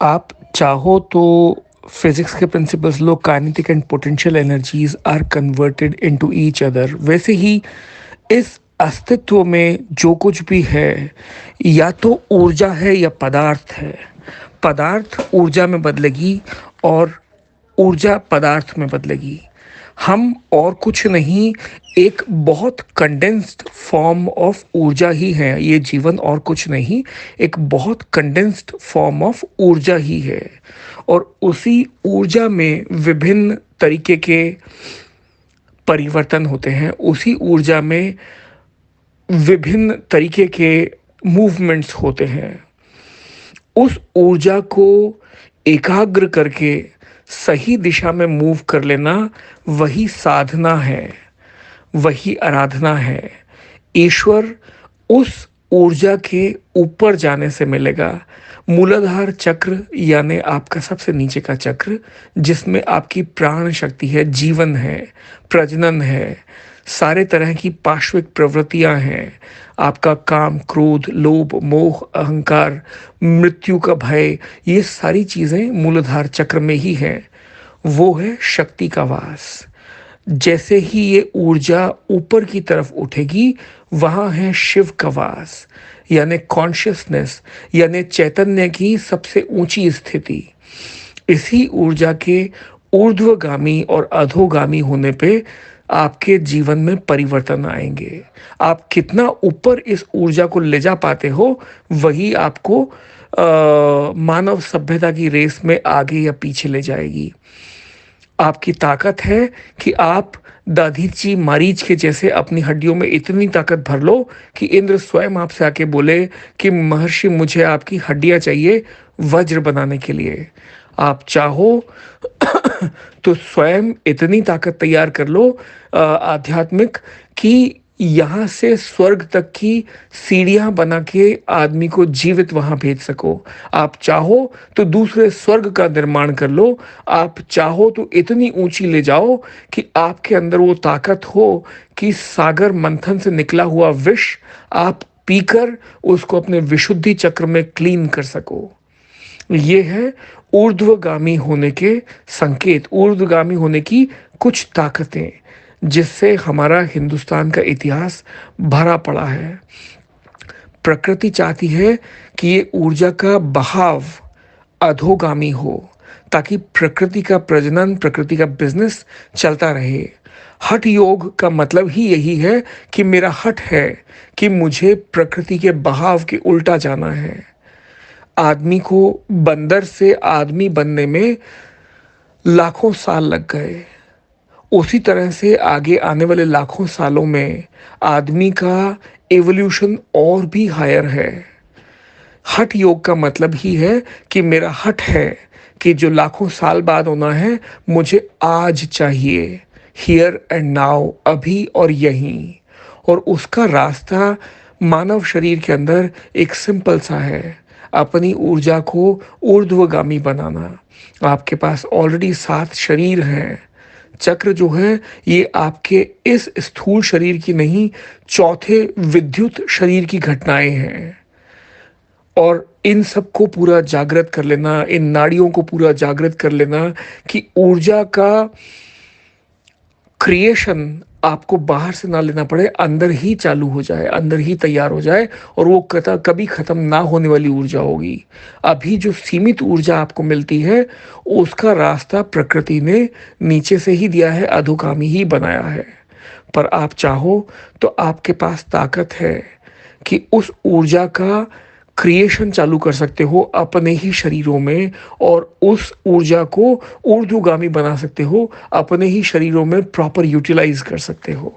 आप चाहो तो फिजिक्स के प्रिंसिपल्स लो, kinetic and potential energies are converted into each other. वैसे ही इस अस्तित्व में जो कुछ भी है या तो ऊर्जा है या पदार्थ है। पदार्थ ऊर्जा में बदलेगी और ऊर्जा पदार्थ में बदलेगी। हम और कुछ नहीं, एक बहुत कंडेंस्ड फॉर्म ऑफ ऊर्जा ही है ये जीवन, और कुछ नहीं। एक बहुत कंडेंस्ड फॉर्म ऑफ ऊर्जा ही है, और उसी ऊर्जा में विभिन्न तरीके के परिवर्तन होते हैं। उसी ऊर्जा में विभिन्न तरीके के मूवमेंट्स होते हैं। उस ऊर्जा को एकाग्र करके सही दिशा में मूव कर लेना, वही साधना है, वही आराधना है। ईश्वर उस ऊर्जा के ऊपर जाने से मिलेगा। मूलाधार चक्र यानी आपका सबसे नीचे का चक्र, जिसमें आपकी प्राण शक्ति है, जीवन है, प्रजनन है, सारे तरह की पाश्विक प्रवृत्तियां हैं। आपका काम, क्रोध, लोभ, मोह, अहंकार, मृत्यु का भय, ये सारी चीजें मूलाधार चक्र में ही हैं। वो है शक्ति का वास। जैसे ही ये ऊर्जा ऊपर की तरफ उठेगी, वहां है शिव का वास, यानी कॉन्शियसनेस, यानी चैतन्य की सबसे ऊंची स्थिति। इसी ऊर्जा के ऊर्ध्वगामी और अधोगामी होने पे आपके जीवन में परिवर्तन आएंगे। आप कितना ऊपर इस ऊर्जा को ले जा पाते हो, वही आपको मानव सभ्यता की रेस में आगे या पीछे ले जाएगी। आपकी ताकत है कि आप दधीची मारीच के जैसे अपनी हड्डियों में इतनी ताकत भर लो कि इंद्र स्वयं आपसे आके बोले कि महर्षि, मुझे आपकी हड्डियां चाहिए वज्र बनाने के लिए। आप चाहो तो स्वयं इतनी ताकत तैयार कर लो आध्यात्मिक, कि यहाँ से स्वर्ग तक की सीढ़ियां बना के आदमी को जीवित वहां भेज सको। आप चाहो तो दूसरे स्वर्ग का निर्माण कर लो। आप चाहो तो इतनी ऊंची ले जाओ कि आपके अंदर वो ताकत हो कि सागर मंथन से निकला हुआ विष आप पीकर उसको अपने विशुद्धि चक्र में क्लीन कर सको। ये है ऊर्ध्वगामी होने के संकेत, ऊर्ध्वगामी होने की कुछ ताकतें, जिससे हमारा हिंदुस्तान का इतिहास भरा पड़ा है। प्रकृति चाहती है कि ये ऊर्जा का बहाव अधोगामी हो, ताकि प्रकृति का प्रजनन, प्रकृति का बिजनेस चलता रहे। हठ योग का मतलब ही यही है कि मेरा हठ है कि मुझे प्रकृति के बहाव के उल्टा जाना है। आदमी को बंदर से आदमी बनने में लाखों साल लग गए। उसी तरह से आगे आने वाले लाखों सालों में आदमी का एवोल्यूशन और भी हायर है। हठ योग का मतलब ही है कि मेरा हठ है कि जो लाखों साल बाद होना है, मुझे आज चाहिए, हियर एंड नाउ, अभी और यहीं। और उसका रास्ता मानव शरीर के अंदर एक सिंपल सा है, अपनी ऊर्जा को ऊर्ध्वगामी बनाना। आपके पास ऑलरेडी 7 शरीर हैं। चक्र जो है ये आपके इस स्थूल शरीर की नहीं, चौथे विद्युत शरीर की घटनाएं हैं। और इन सबको पूरा जागृत कर लेना, इन नाड़ियों को पूरा जागृत कर लेना कि ऊर्जा का क्रिएशन आपको बाहर से ना लेना पड़े, अंदर ही चालू हो जाए, अंदर ही तैयार हो जाए, और वो कभी खत्म ना होने वाली ऊर्जा होगी। अभी जो सीमित ऊर्जा आपको मिलती है, उसका रास्ता प्रकृति ने नीचे से ही दिया है, अधोगामी ही बनाया है। पर आप चाहो तो आपके पास ताकत है कि उस ऊर्जा का क्रिएशन चालू कर सकते हो अपने ही शरीरों में, और उस ऊर्जा को ऊर्ध्वगामी बना सकते हो, अपने ही शरीरों में प्रॉपर यूटिलाइज कर सकते हो।